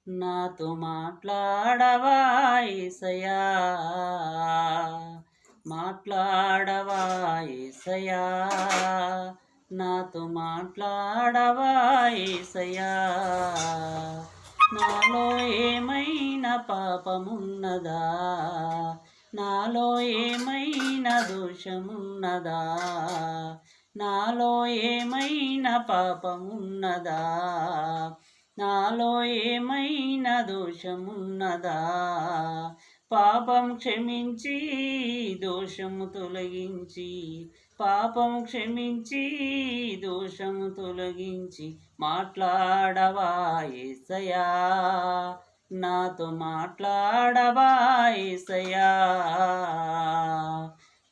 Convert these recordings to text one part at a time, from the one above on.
నాతో మాట్లాడవా యేసయ్యా, మాట్లాడవా యేసయ్యా, నాతో మాట్లాడవా యేసయ్యా. నాలో ఏమైనా పాపమున్నదా, నాలో ఏమైనా దోషమున్నదా, నాలో ఏమైనా పాపమున్నదా, నాలో ఏమైనా దోషమున్నదా, పాపం క్షమించి దోషము తొలగించి, పాపం క్షమించి దోషము తొలగించి మాట్లాడవా యేసయ్యా, నాతో మాట్లాడవా యేసయ్యా,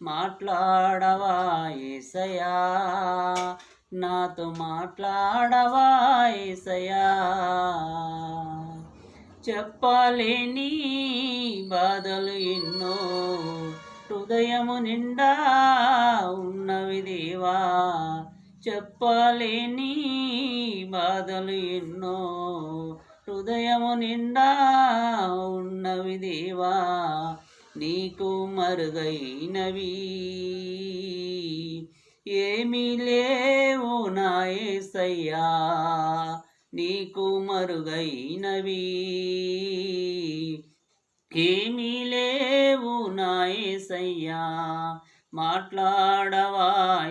మాట్లాడవా యేసయ్యా, నాతో మాట్లాడవా యేసయ్యా. చెప్పలేని బాధలు ఎన్నో హృదయము నిండా ఉన్నవి దేవా, చెప్పలేని బాధలు ఎన్నో హృదయము నిండా ఉన్నవి దేవా, నీకు మరుగైనవి ఏమీ లేవు నా యేసయ్యా, నీకు మరుగైనవి ఏమీ లేవు నా యేసయ్యా. మాట్లాడవా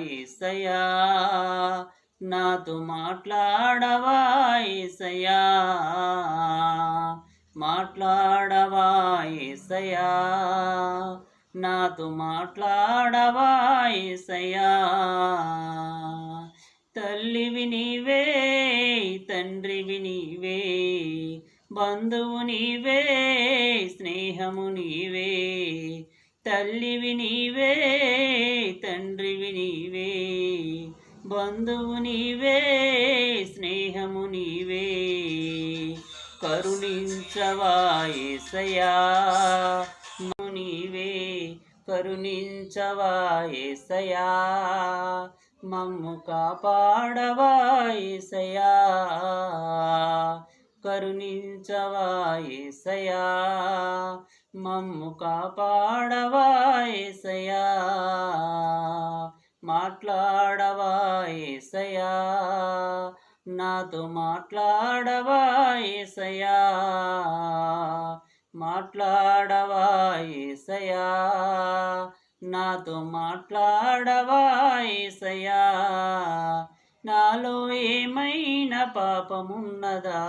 యేసయ్యా, నాతో మాట్లాడవా యేసయ్యా, మాట్లాడవా యేసయ్యా, నాతో మాట్లాడవా యేసయ్యా. తల్లివి నీవే, తండ్రివి నీవే, బంధువు నీవే, స్నేహము నీవే, తల్లివి నీవే, తండ్రివి నీవే, బంధువు నీవే, స్నేహము నీవే. కరుణించవా యేసయ్యా, నీవే కరుణించవా యేసయ్యా, మమ్ము కాపాడవా యేసయ్యా, కరుణించవా యేసయ్యా, మమ్ము కాపాడవా యేసయ్యా, మాట్లాడవా యేసయ్యా, నాతో మాట్లాడవా యేసయ్యా, మాట్లాడవా యేసయ్యా, నాతో మాట్లాడవా యేసయ్యా. నాలో ఏమైనా పాపమున్నదా?